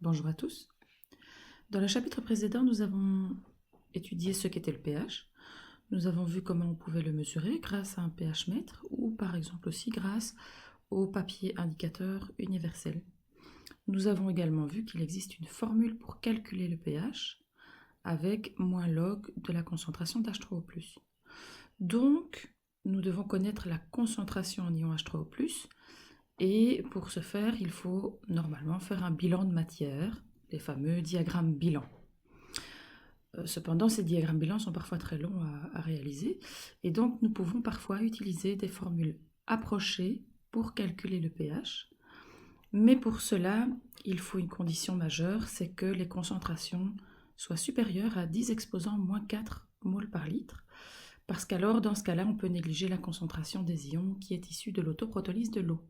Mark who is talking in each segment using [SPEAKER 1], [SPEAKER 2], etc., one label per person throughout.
[SPEAKER 1] Bonjour à tous. Dans le chapitre précédent, nous avons étudié ce qu'était le pH. Nous avons vu comment on pouvait le mesurer grâce à un pH mètre ou par exemple aussi grâce au papier indicateur universel. Nous avons également vu qu'il existe une formule pour calculer le pH avec moins log de la concentration d'H3O+. Donc, nous devons connaître la concentration en ion H3O+, et pour ce faire, il faut normalement faire un bilan de matière, les fameux diagrammes bilan. Cependant, ces diagrammes bilan sont parfois très longs à réaliser, et donc nous pouvons parfois utiliser des formules approchées pour calculer le pH. Mais pour cela, il faut une condition majeure, c'est que les concentrations soient supérieures à 10 exposants moins 4 moles par litre, parce qu'alors, dans ce cas-là, on peut négliger la concentration des ions qui est issue de l'autoprotolyse de l'eau.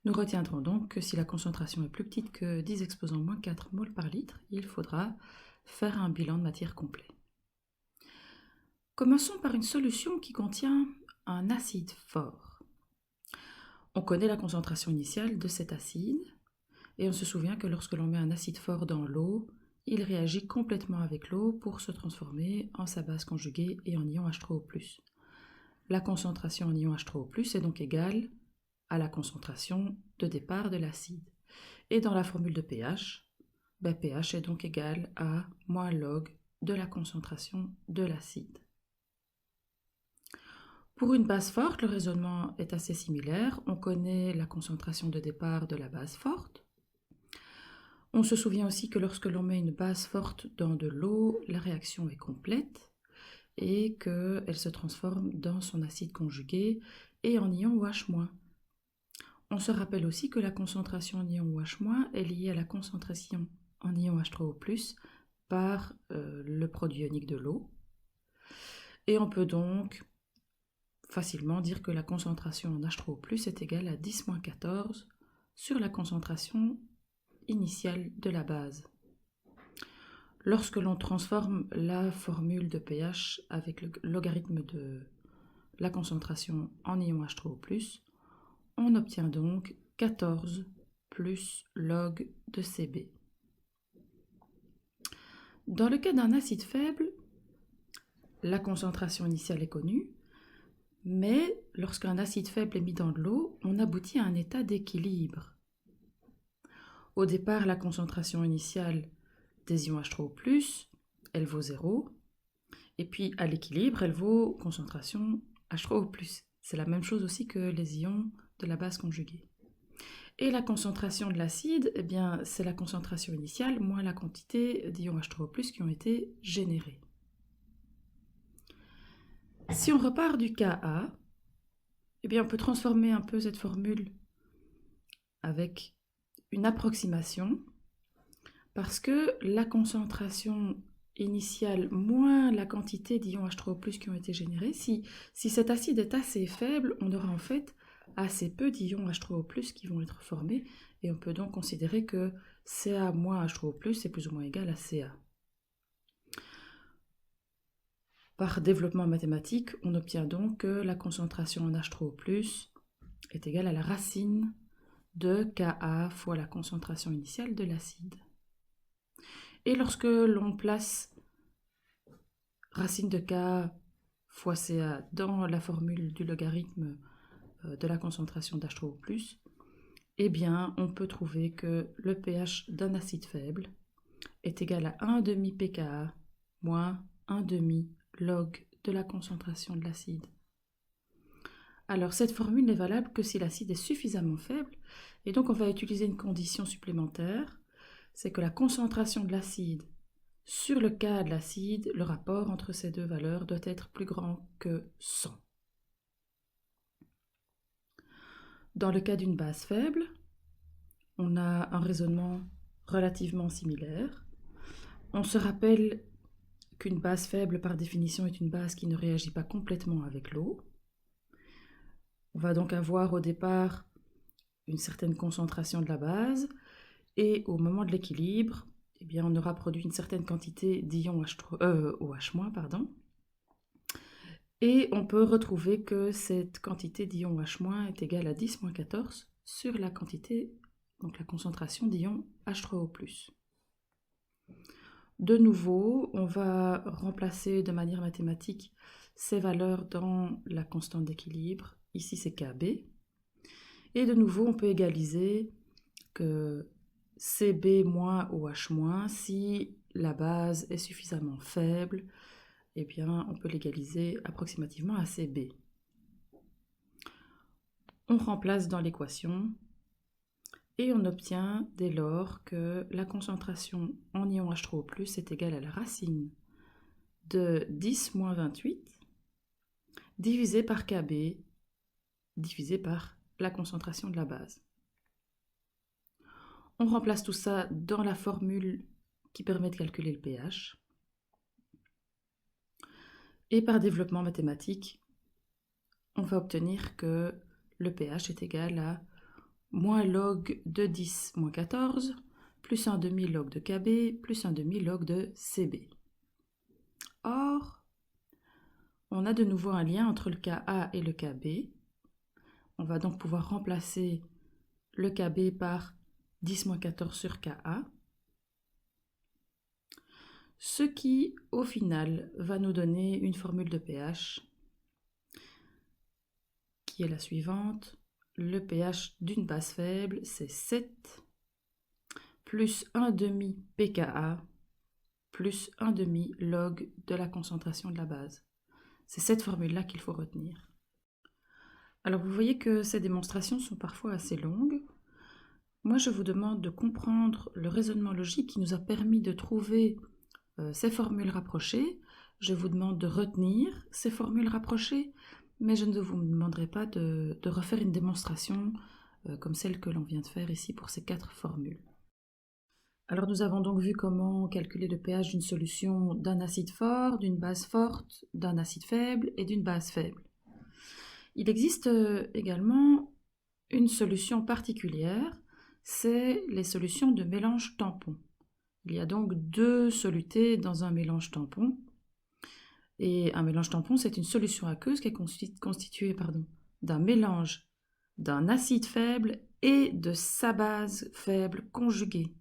[SPEAKER 1] Nous retiendrons donc que si la concentration est plus petite que 10 exposants moins 4 moles par litre, il faudra faire un bilan de matière complet. Commençons par une solution qui contient un acide fort. On connaît la concentration initiale de cet acide et on se souvient que lorsque l'on met un acide fort dans l'eau, il réagit complètement avec l'eau pour se transformer en sa base conjuguée et en ion H3O+. La concentration en ion H3O+, est donc égale à la concentration de départ de l'acide. Et dans la formule de pH, pH est donc égal à moins log de la concentration de l'acide. Pour une base forte, le raisonnement est assez similaire. On connaît la concentration de départ de la base forte. On se souvient aussi que lorsque l'on met une base forte dans de l'eau, la réaction est complète et qu'elle se transforme dans son acide conjugué et en ion OH-. On se rappelle aussi que la concentration en ion OH- est liée à la concentration en ion H3O+, par le produit ionique de l'eau. Et on peut donc facilement dire que la concentration en H3O+, est égale à 10-14 sur la concentration initiale de la base. Lorsque l'on transforme la formule de pH avec le logarithme de la concentration en ion H3O+, on obtient donc 14 plus log de Cb. Dans le cas d'un acide faible, la concentration initiale est connue, mais lorsqu'un acide faible est mis dans de l'eau, on aboutit à un état d'équilibre. Au départ, la concentration initiale des ions H3O+, elle vaut 0, et puis à l'équilibre, elle vaut concentration H3O+. C'est la même chose aussi que les ions de la base conjuguée. Et la concentration de l'acide, eh bien, c'est la concentration initiale moins la quantité d'ions H3O+ qui ont été générés. Si on repart du cas A, eh bien, on peut transformer un peu cette formule avec une approximation, parce que la concentration initiale moins la quantité d'ions H3O+ qui ont été générés, si cet acide est assez faible, on aura en fait assez peu d'ions H3O+ qui vont être formés, et on peut donc considérer que Ca moins H3O+ est plus ou moins égal à Ca. Par développement mathématique, on obtient donc que la concentration en H3O+ est égale à la racine de Ka fois la concentration initiale de l'acide. Et lorsque l'on place racine de K fois Ca dans la formule du logarithme de la concentration d'H3O+, eh bien, on peut trouver que le pH d'un acide faible est égal à 1 demi pKa moins 1 demi log de la concentration de l'acide. Alors, cette formule n'est valable que si l'acide est suffisamment faible, et donc on va utiliser une condition supplémentaire, c'est que la concentration de l'acide sur le K de l'acide, le rapport entre ces deux valeurs doit être plus grand que 100. Dans le cas d'une base faible, on a un raisonnement relativement similaire. On se rappelle qu'une base faible, par définition, est une base qui ne réagit pas complètement avec l'eau. On va donc avoir au départ une certaine concentration de la base, et au moment de l'équilibre, eh bien, on aura produit une certaine quantité d'ions OH-, pardon. Et on peut retrouver que cette quantité d'ions OH- est égale à 10-14 sur la quantité donc la concentration d'ion H3O+. De nouveau, on va remplacer de manière mathématique ces valeurs dans la constante d'équilibre. Ici, c'est Kb. Et de nouveau, on peut égaliser que Cb- ou H-, si la base est suffisamment faible, eh bien, on peut l'égaliser approximativement à Cb. On remplace dans l'équation et on obtient dès lors que la concentration en ion H3O+ est égale à la racine de 10-28 divisé par Kb divisé par la concentration de la base. On remplace tout ça dans la formule qui permet de calculer le pH. Et par développement mathématique, on va obtenir que le pH est égal à moins log de 10 moins 14 plus un demi log de Kb plus un demi log de Cb. Or, on a de nouveau un lien entre le Ka et le Kb. On va donc pouvoir remplacer le Kb par 10 moins 14 sur Ka, ce qui, au final, va nous donner une formule de pH qui est la suivante. Le pH d'une base faible, c'est 7 plus 1 demi pKa plus 1 demi log de la concentration de la base. C'est cette formule-là qu'il faut retenir. Alors vous voyez que ces démonstrations sont parfois assez longues. Moi, je vous demande de comprendre le raisonnement logique qui nous a permis de trouver ces formules rapprochées. Je vous demande de retenir ces formules rapprochées, mais je ne vous demanderai pas de refaire une démonstration comme celle que l'on vient de faire ici pour ces 4 formules. Alors nous avons donc vu comment calculer le pH d'une solution d'un acide fort, d'une base forte, d'un acide faible et d'une base faible. Il existe également une solution particulière, c'est les solutions de mélange tampon. Il y a donc 2 solutés dans un mélange tampon. Et un mélange tampon, c'est une solution aqueuse qui est constituée d'un mélange d'un acide faible et de sa base faible conjuguée.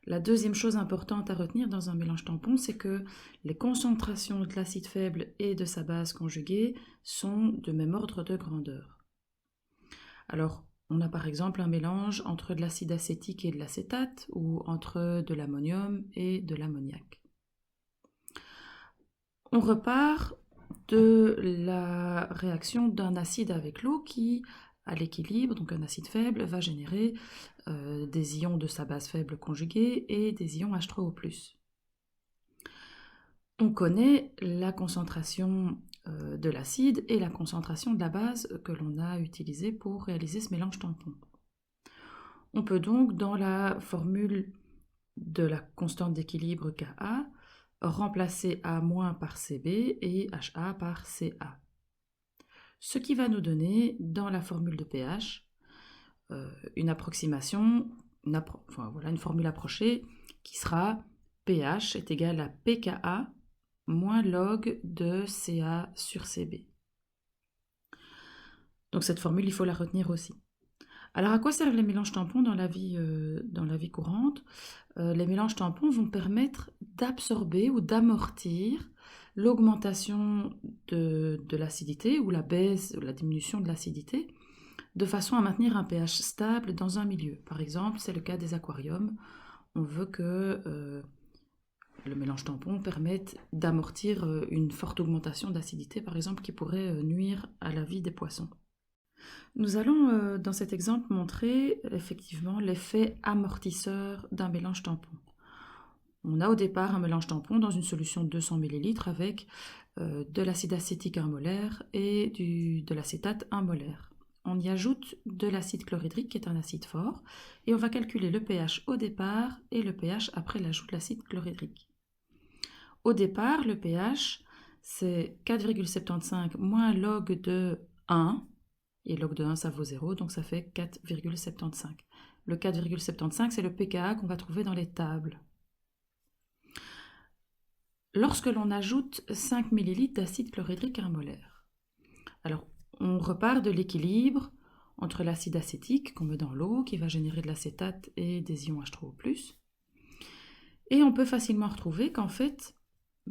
[SPEAKER 1] La deuxième chose importante à retenir dans un mélange tampon, c'est que les concentrations de l'acide faible et de sa base conjuguée sont de même ordre de grandeur. Alors, on a par exemple un mélange entre de l'acide acétique et de l'acétate, ou entre de l'ammonium et de l'ammoniac. On repart de la réaction d'un acide avec l'eau qui, à l'équilibre, donc un acide faible, va générer des ions de sa base faible conjuguée et des ions H3O+. On connaît la concentration de l'acide et la concentration de la base que l'on a utilisée pour réaliser ce mélange tampon. On peut donc, dans la formule de la constante d'équilibre Ka, remplacer A- par Cb et Ha par Ca. Ce qui va nous donner, dans la formule de pH, une approximation, une formule approchée qui sera pH est égal à pKa moins log de Ca sur Cb. Donc cette formule, il faut la retenir aussi. Alors à quoi servent les mélanges tampons dans la vie courante ? Les mélanges tampons vont permettre d'absorber ou d'amortir l'augmentation de l'acidité ou la baisse ou la diminution de l'acidité de façon à maintenir un pH stable dans un milieu. Par exemple, c'est le cas des aquariums. On veut que le mélange tampon permette d'amortir une forte augmentation d'acidité, par exemple, qui pourrait nuire à la vie des poissons. Nous allons, dans cet exemple, montrer effectivement l'effet amortisseur d'un mélange tampon. On a au départ un mélange tampon dans une solution de 200 ml avec de l'acide acétique 1 molaire et de l'acétate 1 molaire. On y ajoute de l'acide chlorhydrique qui est un acide fort et on va calculer le pH au départ et le pH après l'ajout de l'acide chlorhydrique. Au départ, le pH c'est 4,75 moins log de 1 et log de 1 ça vaut 0 donc ça fait 4,75. Le 4,75 c'est le pKa qu'on va trouver dans les tables. Lorsque l'on ajoute 5 ml d'acide chlorhydrique 1 molaire, alors on repart de l'équilibre, entre l'acide acétique qu'on met dans l'eau, qui va générer de l'acétate et des ions H3O+. Et on peut facilement retrouver qu'en fait,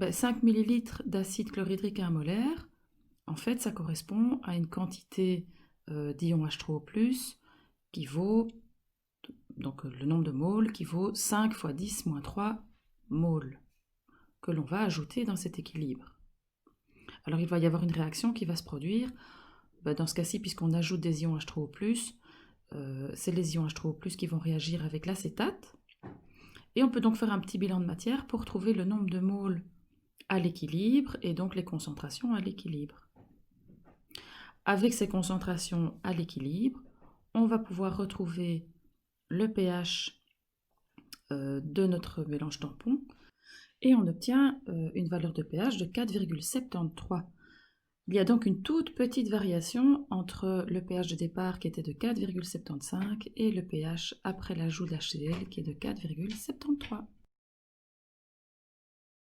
[SPEAKER 1] 5 ml d'acide chlorhydrique à 1 molaire, en fait, ça correspond à une quantité d'ions H3O+, qui vaut, donc le nombre de moles, qui vaut 5 fois 10 moins 3 moles, que l'on va ajouter dans cet équilibre. Alors il va y avoir une réaction qui va se produire. Dans ce cas-ci, puisqu'on ajoute des ions H3O+, c'est les ions H3O+, qui vont réagir avec l'acétate. Et on peut donc faire un petit bilan de matière pour trouver le nombre de moles à l'équilibre et donc les concentrations à l'équilibre. Avec ces concentrations à l'équilibre, on va pouvoir retrouver le pH de notre mélange tampon et on obtient une valeur de pH de 4,73. Il y a donc une toute petite variation entre le pH de départ qui était de 4,75 et le pH après l'ajout de HCl qui est de 4,73.